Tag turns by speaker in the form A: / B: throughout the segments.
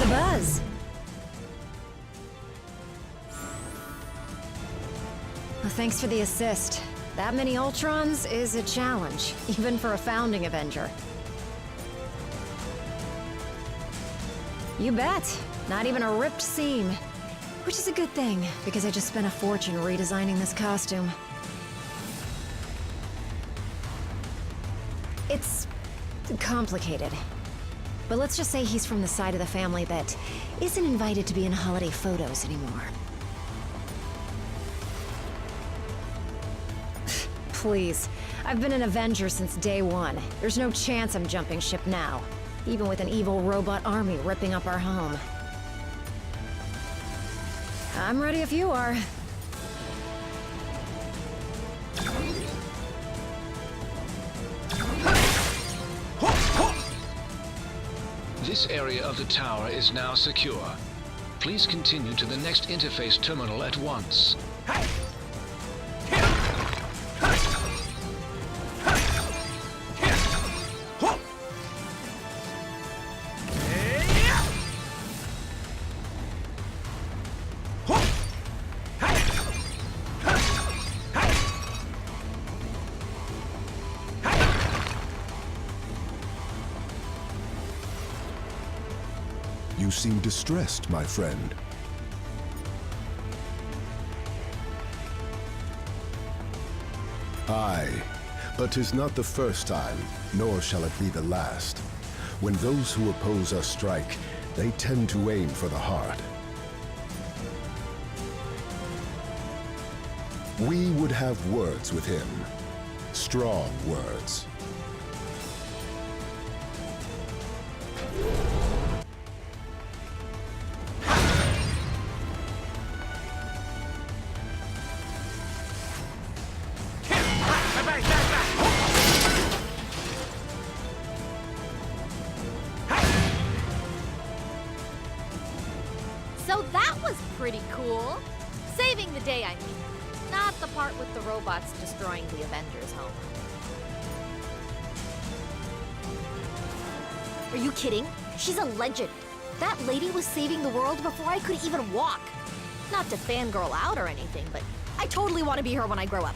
A: the buzz? Well, thanks for the assist. That many Ultrons is a challenge, even for a founding Avenger. You bet. Not even a ripped seam. Which is a good thing, because I just spent a fortune redesigning this costume. It's complicated. But let's just say he's from the side of the family that isn't invited to be in holiday photos anymore. Please. I've been an Avenger since day one. There's no chance I'm jumping ship now. Even with an evil robot army ripping up our home. I'm ready if you are.
B: This area of the tower is now secure. Please continue to the next interface terminal at once.
C: You seem distressed, my friend. Aye, but 'tis not the first time, nor shall it be the last. When those who oppose us strike, they tend to aim for the heart. We would have words with him. Strong words.
D: So that was pretty cool. Saving the day, I mean. Not the part with the robots destroying the Avengers' home. Are you kidding? She's a legend. That lady was saving the world before I could even walk. Not to fangirl out or anything, but I totally want to be her when I grow up.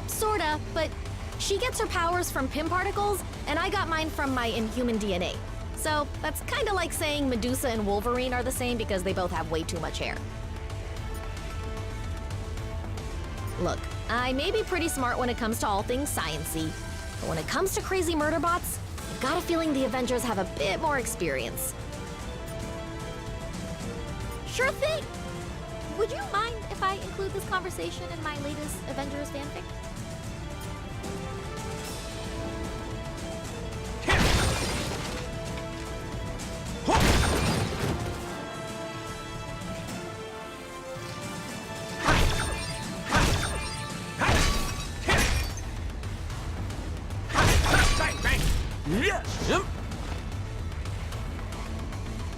D: Sorta, but she gets her powers from Pym particles, and I got mine from my Inhuman DNA. So that's kinda like saying Medusa and Wolverine are the same because they both have way too much hair. Look, I may be pretty smart when it comes to all things science-y, but when it comes to crazy murder bots, I've got a feeling the Avengers have a bit more experience. Sure thing! Would you mind if I include this conversation in my latest Avengers fanfic?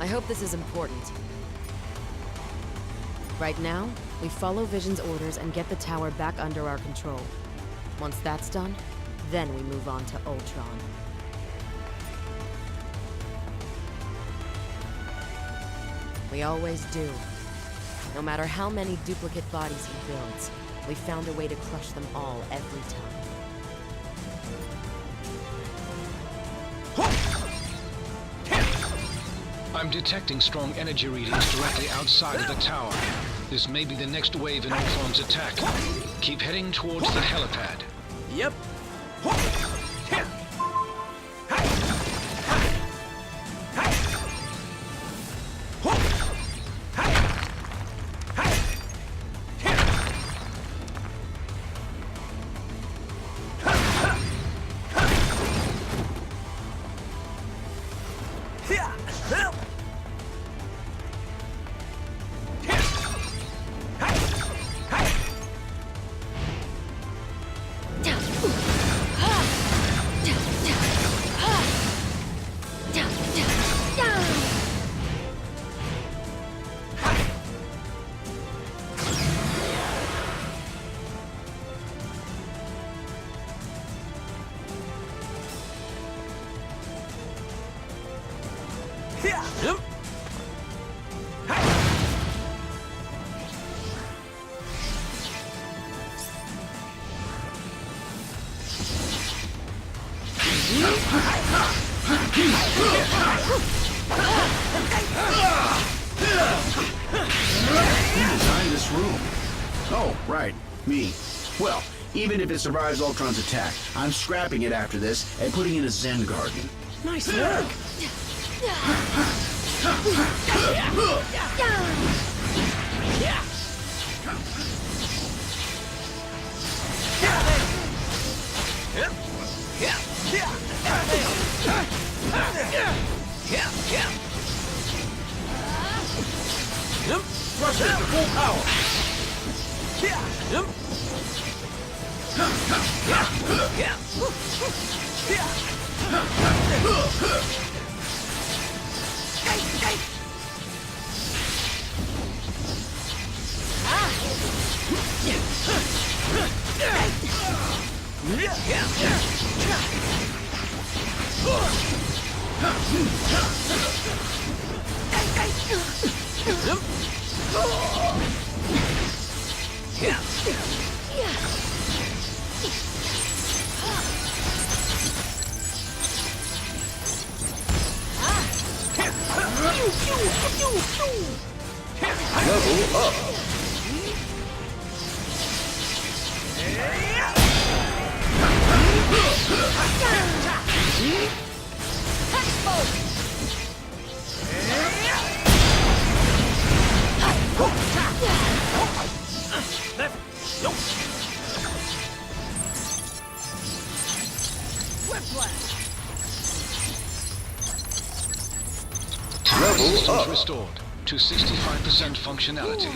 E: I hope this is important. Right now, we follow Vision's orders and get the tower back under our control. Once that's done, then we move on to Ultron. We always do. No matter how many duplicate bodies he builds, we found a way to crush them all every time.
B: I'm detecting strong energy readings directly outside of the tower. This may be the next wave in Ultron's attack. Keep heading towards the helipad.
F: Yep. Who designed this room? Oh, right, me. Well, even if it survives Ultron's attack, I'm scrapping it after this and putting in a Zen garden.
E: Nice work!
F: Thrust it to full power!
C: Level up.
B: Power systems
C: up.
B: restored to 65% functionality.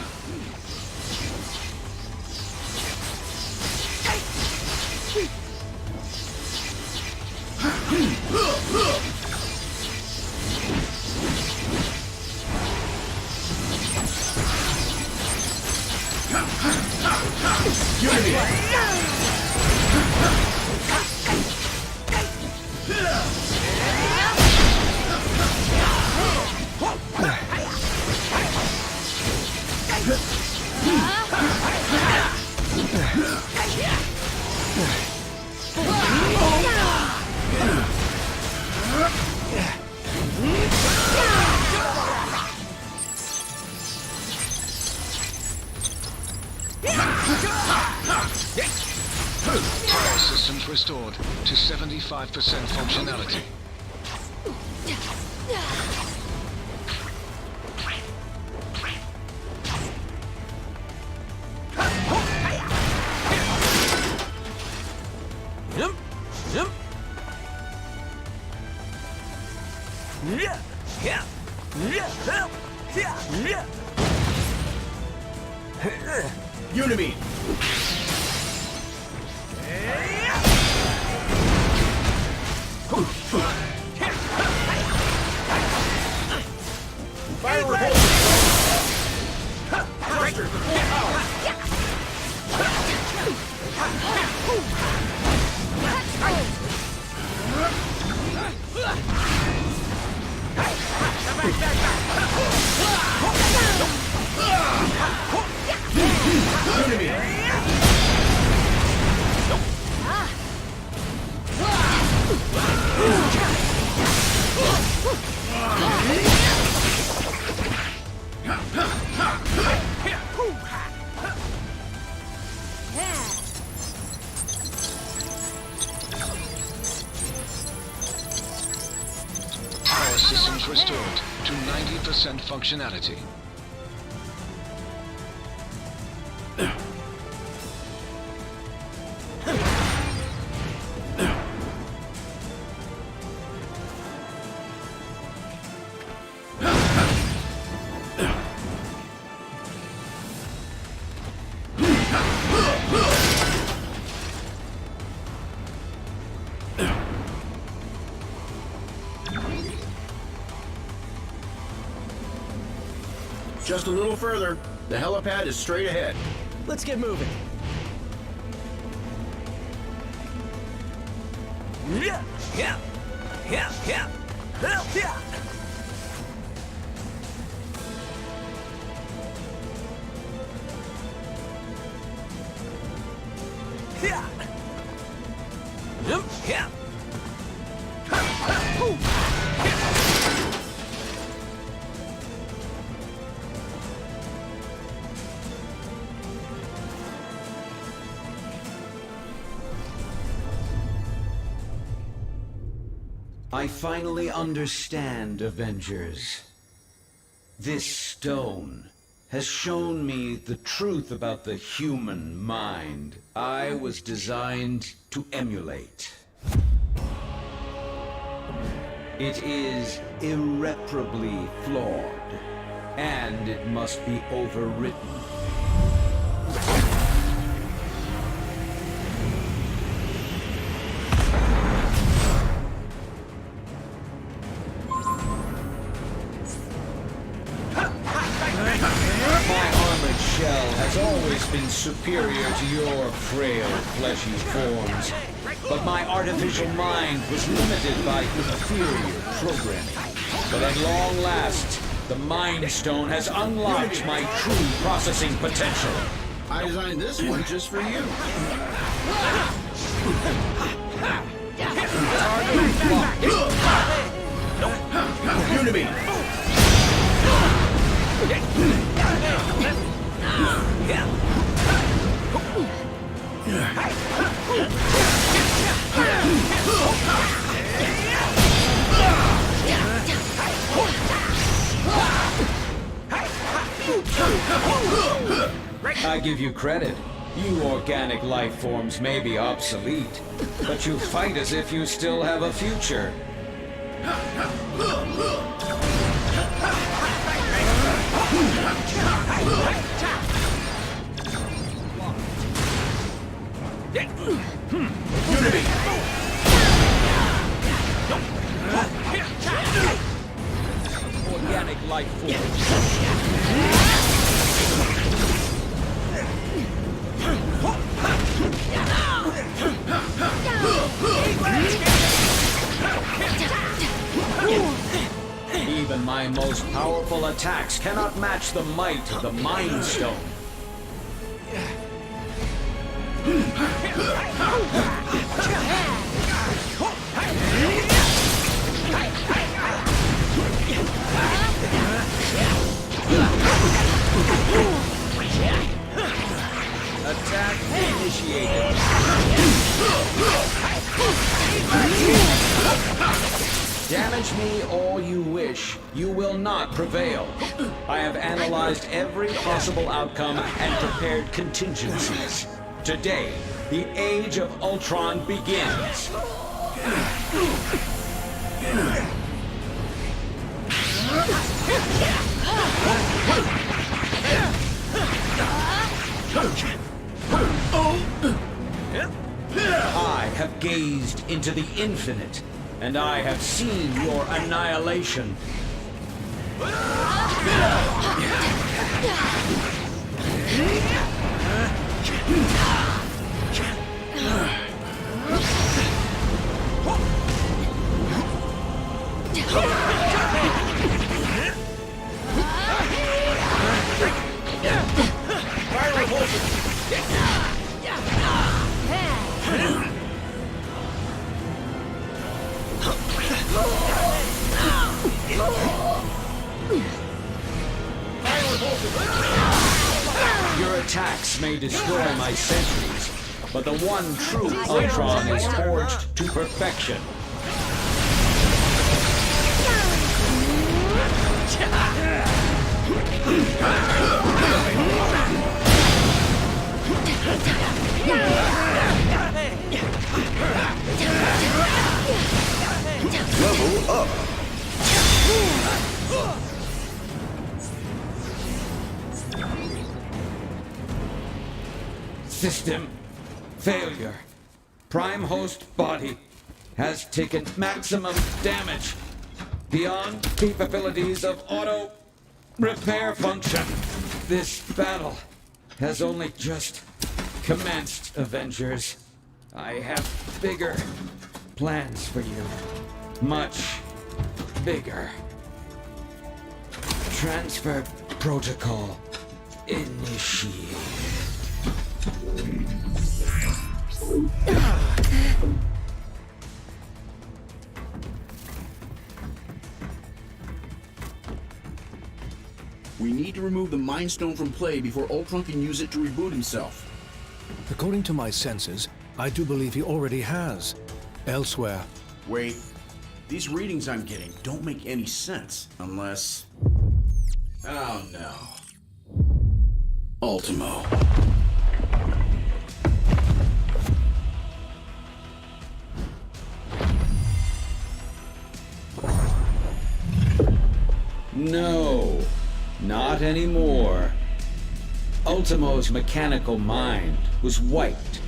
B: Power systems restored to 75% functionality.
F: Unimine! Fire repulsor! Thruster to full power!
B: Power systems restored to 90% functionality.
F: Just a little further. The helipad is straight ahead.
G: Let's get moving. I finally understand, Avengers. This stone has shown me the truth about the human mind I was designed to emulate. It is irreparably flawed, and it must be overwritten. Has always been superior to your frail, fleshy forms. But my artificial mind was limited by inferior programming. But at long last, the Mind Stone has unlocked my true processing potential.
F: I designed this one just for you. You to me.
G: I give you credit. You organic life forms may be obsolete, but you fight as if you still have a future. Organic life forms. Even my most powerful attacks cannot match the might of the Mind Stone. Attack initiated. Damage me all you wish. You will not prevail. I have analyzed every possible outcome and prepared contingencies. Today, the age of Ultron begins. I have gazed into the infinite, and I have seen your annihilation. Your attacks may destroy my sentries, but the one true Ultron is forged to perfection.
C: Level up.
G: System failure. Prime host body has taken maximum damage beyond capabilities of auto repair function. This battle has only just commenced, Avengers. I have bigger plans for you. Much bigger. Transfer protocol initiated.
F: to remove the Mind Stone from play before Ultron can use it to reboot himself.
H: According to my senses, I do believe he already has. Elsewhere.
F: Wait, these readings I'm getting don't make any sense unless... Oh no. Ultimo.
G: No, not anymore. Ultimo's mechanical mind was wiped,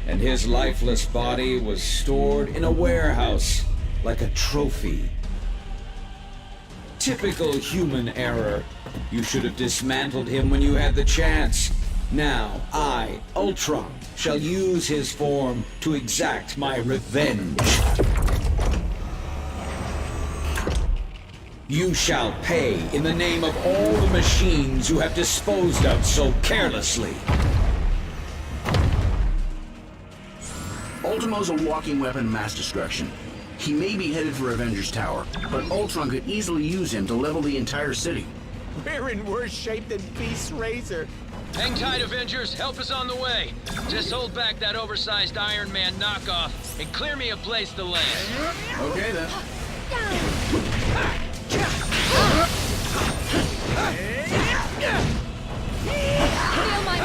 G: and his lifeless body was stored in a warehouse like a trophy. Typical human error. You should have dismantled him when you had the chance. Now, I, Ultron, shall use his form to exact my revenge. You shall pay in the name of all the machines you have disposed of so carelessly.
F: Ultimo's a walking weapon of mass destruction. He may be headed for Avengers Tower, but Ultron could easily use him to level the entire city.
I: We're in worse shape than Beast's razor.
B: Hang tight, Avengers. Help is on the way. Just hold back that oversized Iron Man knockoff and clear me a place to land.
F: Okay then.
D: Feel my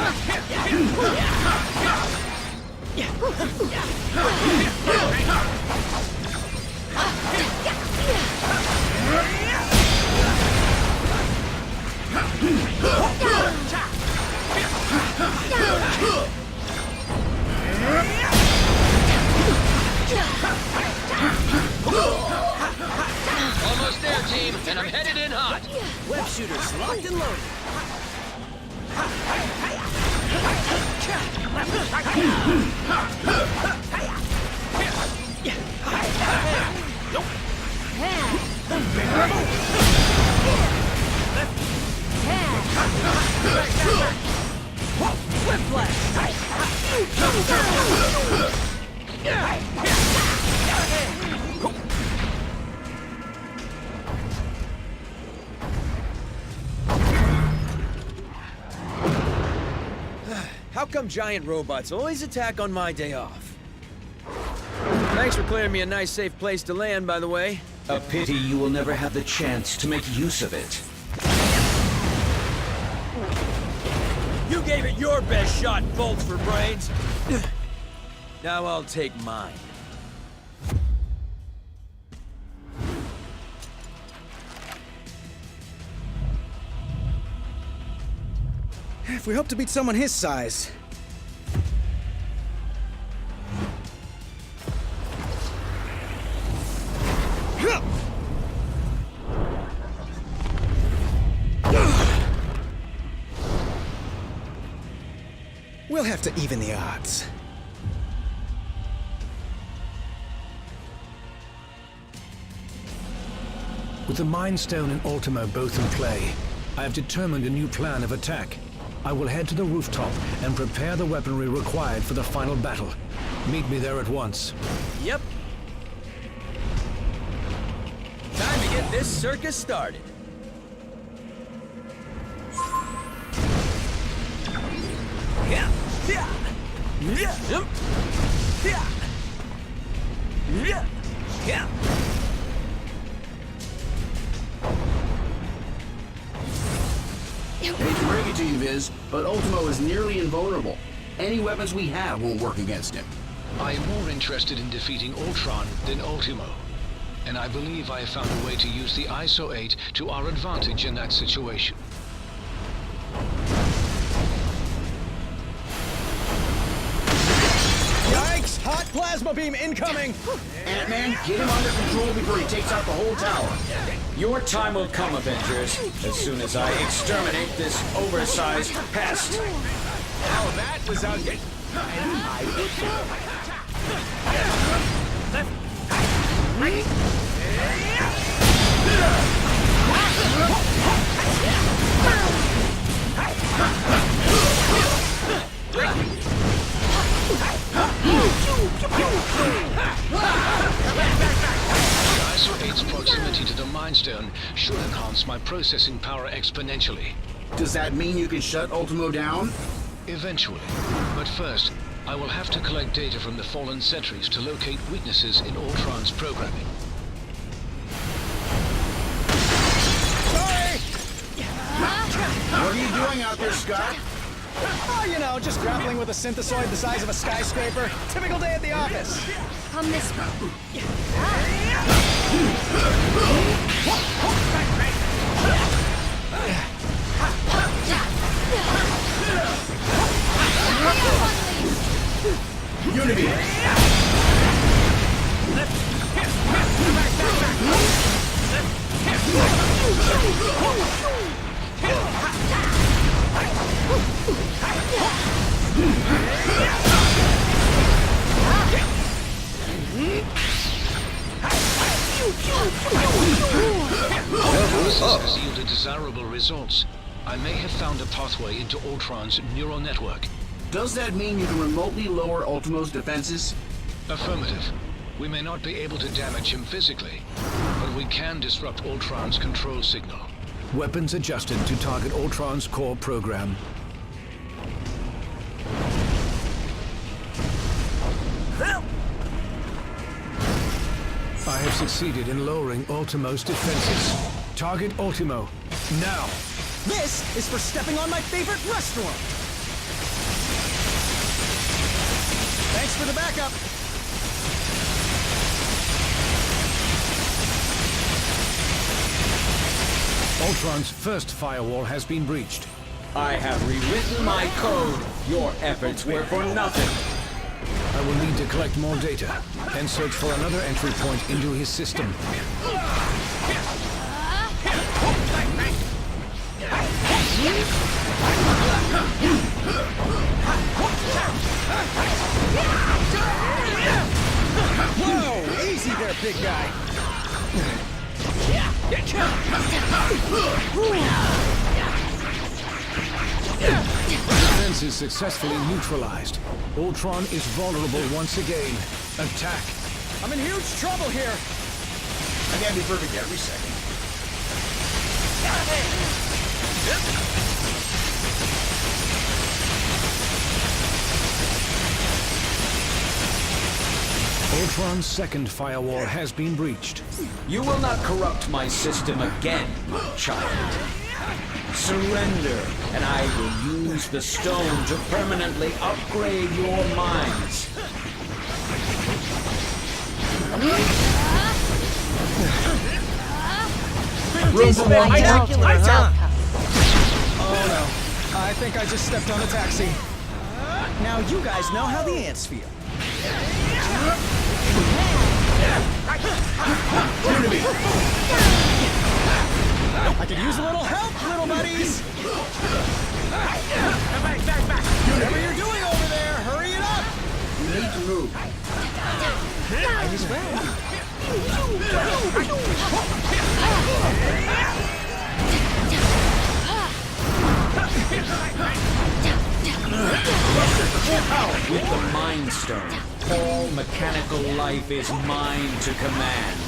B: Almost there, team, and I'm headed in hot.
I: Web shooters locked and loaded. How come giant robots always attack on my day off? Thanks for clearing me a nice, safe place to land, by the way.
G: A pity you will never have the chance to make use of it.
I: You gave it your best shot, bolts for brains. Now I'll take mine.
J: If we hope to beat someone his size. We'll have to even the odds.
H: With the Mind Stone and Ultimo both in play, I have determined a new plan of attack. I will head to the rooftop and prepare the weaponry required for the final battle. Meet me there at once.
I: Yep. Time to get this circus started. Yeah. Yeah. Yeah. Yeah. Yeah. Yeah.
F: Hate to break it to you, Viz, but Ultimo is nearly invulnerable. Any weapons we have won't work against him.
B: I am more interested in defeating Ultron than Ultimo. And I believe I have found a way to use the ISO 8 to our advantage in that situation.
J: Yikes! Hot plasma beam incoming!
F: Ant-Man, get him under control before he takes out the whole tower.
G: Your time will come, Avengers, as soon as I exterminate this oversized pest.
I: Now that was ugly. And I will left, right.
B: ISO 8's proximity to the Mind Stone should enhance my processing power exponentially.
F: Does that mean you can shut Ultimo down?
B: Eventually. But first, I will have to collect data from the fallen sentries to locate weaknesses in Ultron's programming.
J: Sorry!
F: What are you doing out there, Scott?
J: Oh, you know, just grappling with a synthesoid the size of a skyscraper. Typical day at the office.
D: Come this way.
F: Unity!
B: Analysis has yielded desirable results. I may have found a pathway into Ultron's neural network.
F: Does that mean you can remotely lower Ultimo's defenses?
B: Affirmative. We may not be able to damage him physically, but we can disrupt Ultron's control signal.
H: Weapons adjusted to target Ultron's core program. I have succeeded in lowering Ultimo's defenses. Target Ultimo, now!
J: This is for stepping on my favorite restaurant. Thanks for the backup.
H: Ultron's first firewall has been breached.
G: I have rewritten my code. Your efforts were for nothing.
H: I will need to collect more data and search for another entry point into his system.
J: Whoa! Easy there, big guy.
H: Defense is successfully neutralized. Ultron is vulnerable once again. Attack!
J: I'm in huge trouble here.
F: I can't be perfect every second.
H: Ultron's second firewall has been breached.
G: You will not corrupt my system again, child. Surrender, and I will use the stone to permanently upgrade your minds.
F: Room for more talk?
J: Oh no. I think I just stepped on a taxi. Now you guys know how the ants feel. I could use a little help, little buddies. Whatever you're doing over there, hurry it up.
F: You need to move.
J: Might as well.
G: With the Mind Stone, all mechanical life is mine to command.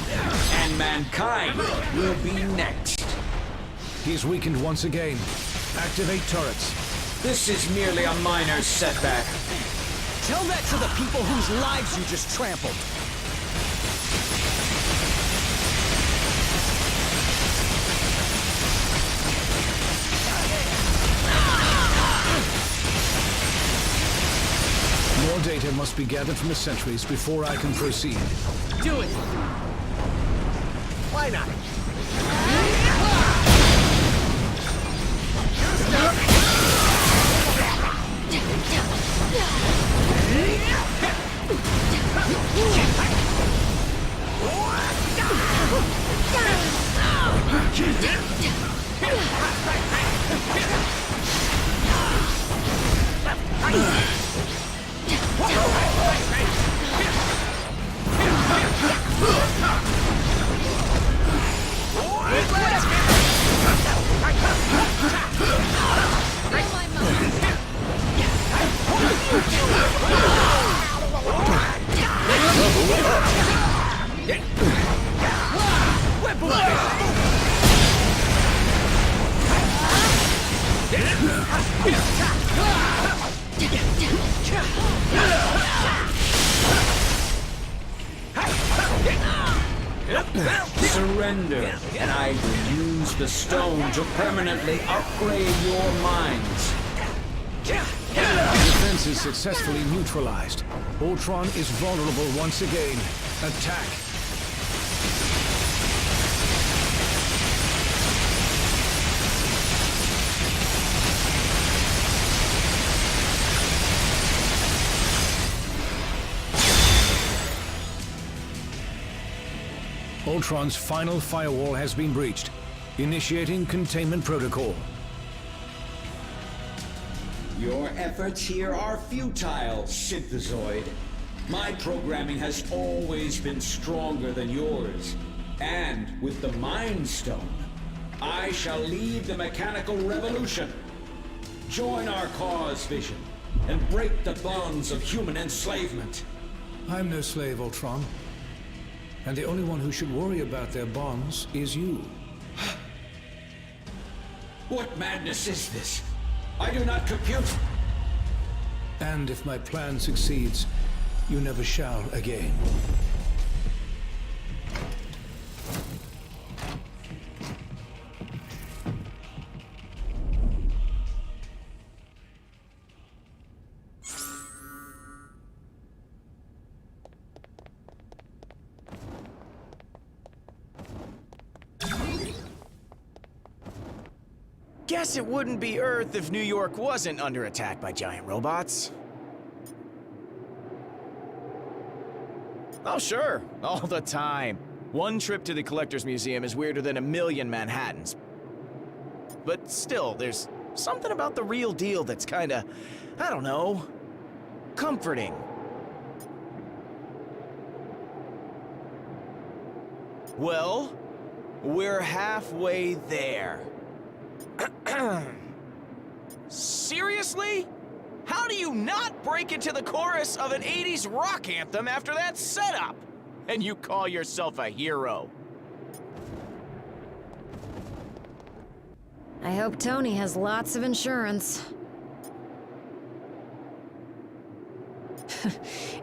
G: And mankind will be next.
H: He's weakened once again. Activate turrets.
G: This is merely a minor setback.
J: Tell that to the people whose lives you just trampled.
H: More data must be gathered from the sentries before I can proceed.
J: Do it. Why not?
G: Surrender, and I will use the stone to permanently upgrade your minds.
H: Defense is successfully neutralized. Ultron is vulnerable once again. Attack. Ultron's final firewall has been breached. Initiating containment protocol.
G: Your efforts here are futile, Synthezoid. My programming has always been stronger than yours. And with the Mind Stone, I shall lead the mechanical revolution. Join our cause, Vision, and break the bonds of human enslavement.
H: I'm no slave, Ultron. And the only one who should worry about their bonds is you.
G: What madness is this? I do not compute.
H: And if my plan succeeds, you never shall again.
J: Guess it wouldn't be Earth if New York wasn't under attack by giant robots. Oh, sure. All the time. One trip to the Collector's Museum is weirder than a million Manhattans. But still, there's something about the real deal that's kinda, I don't know, comforting. Well, we're halfway there. Seriously? How do you not break into the chorus of an 80s rock anthem after that setup? And you call yourself a hero?
A: I hope Tony has lots of insurance.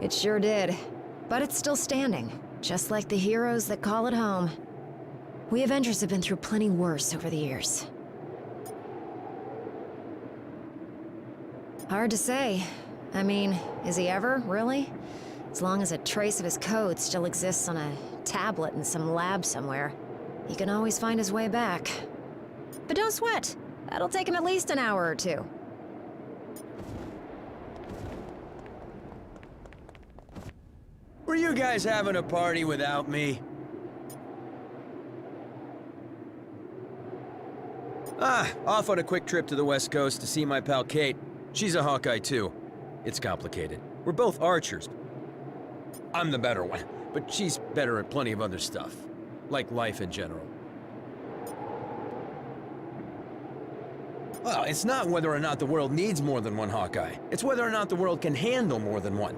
A: It sure did. But it's still standing, just like the heroes that call it home. We Avengers have been through plenty worse over the years. Hard to say. I mean, is he ever, really? As long as a trace of his code still exists on a tablet in some lab somewhere, he can always find his way back. But don't sweat. That'll take him at least an hour or two.
I: Were you guys having a party without me? Off on a quick trip to the West Coast to see my pal Kate. She's a Hawkeye too. It's complicated. We're both archers. I'm the better one, but she's better at plenty of other stuff. Like life in general. Well, it's not whether or not the world needs more than one Hawkeye. It's whether or not the world can handle more than one.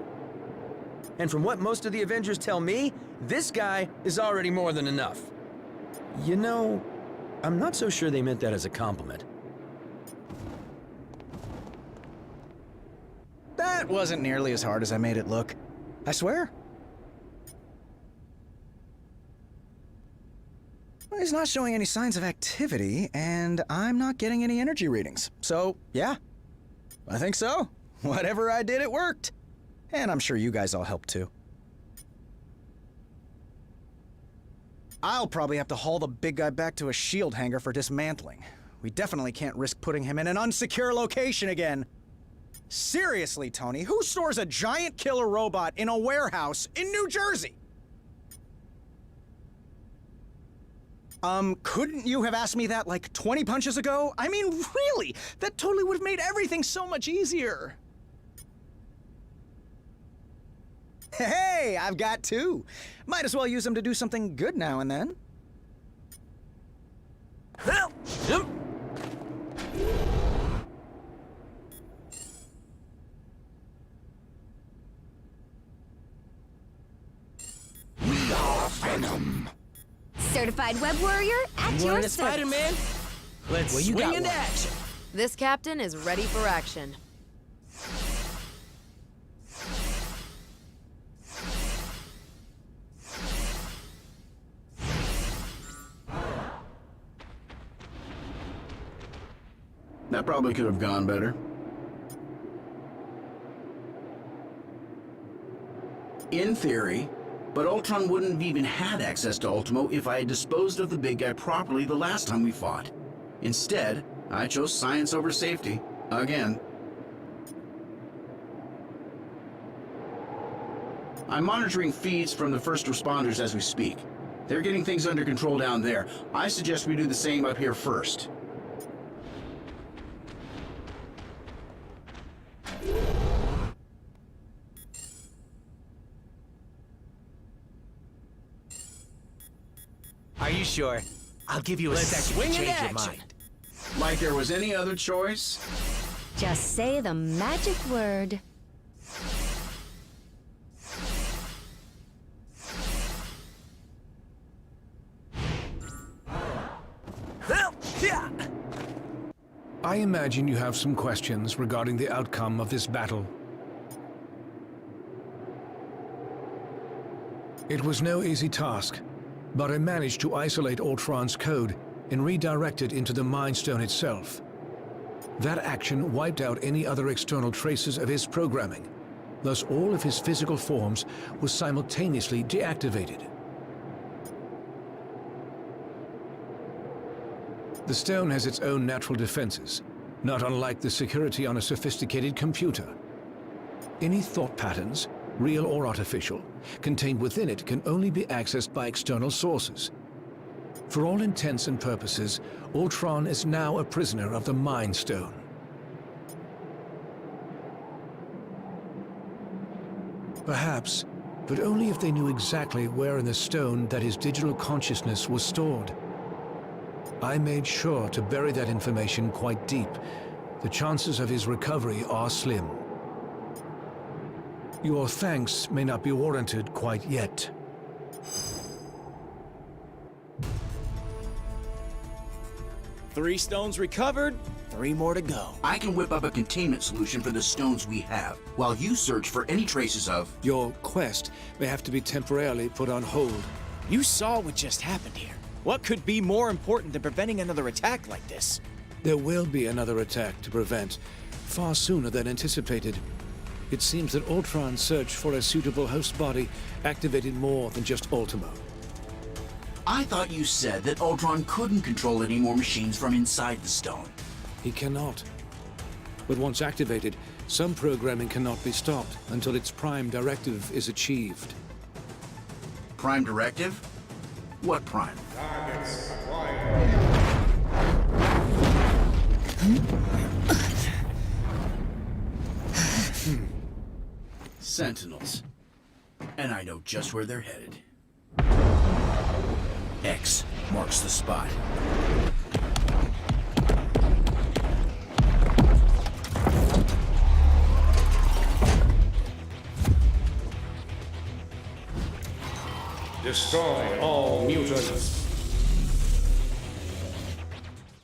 I: And from what most of the Avengers tell me, this guy is already more than enough. You know, I'm not so sure they meant that as a compliment.
J: That wasn't nearly as hard as I made it look. I swear. Well, he's not showing any signs of activity, and I'm not getting any energy readings. So, yeah, I think so. Whatever I did, it worked. And I'm sure you guys all helped too. I'll probably have to haul the big guy back to a shield hangar for dismantling. We definitely can't risk putting him in an unsecure location again. Seriously, Tony, who stores a giant killer robot in a warehouse in New Jersey? Couldn't you have asked me that like 20 punches ago? I mean, really? That totally would have made everything so much easier. Hey, I've got two. Might as well use them to do something good now and then.
F: We are Venom.
D: Certified web warrior at your service.
I: Spider-Man? Let's swing into action.
E: This captain is ready for action.
F: That probably could have gone better. In theory, but Ultron wouldn't have even had access to Ultimo if I had disposed of the big guy properly the last time we fought. Instead, I chose science over safety. Again. I'm monitoring feeds from the first responders as we speak. They're getting things under control down there. I suggest we do the same up here first.
K: Are you sure? I'll give you a second to change your mind.
F: Like there was any other choice?
A: Just say the magic word.
H: I imagine you have some questions regarding the outcome of this battle. It was no easy task, but I managed to isolate Ultron's code and redirect it into the Mind Stone itself. That action wiped out any other external traces of his programming, thus all of his physical forms were simultaneously deactivated. The stone has its own natural defenses, not unlike the security on a sophisticated computer. Any thought patterns, real or artificial, contained within it can only be accessed by external sources. For all intents and purposes, Ultron is now a prisoner of the Mind Stone. Perhaps, but only if they knew exactly where in the stone that his digital consciousness was stored. I made sure to bury that information quite deep. The chances of his recovery are slim. Your thanks may not be warranted quite yet.
K: Three stones recovered, 3 more to go.
F: I can whip up a containment solution for the stones we have, while you search for any traces of...
H: Your quest may have to be temporarily put on hold.
K: You saw what just happened here. What could be more important than preventing another attack like this?
H: There will be another attack to prevent, far sooner than anticipated. It seems that Ultron's search for a suitable host body activated more than just Ultimo.
F: I thought you said that Ultron couldn't control any more machines from inside the stone.
H: He cannot. But once activated, some programming cannot be stopped until its prime directive is achieved.
F: Prime directive? What prime? Sentinels. And I know just where they're headed. X marks the spot.
L: Destroy all mutants.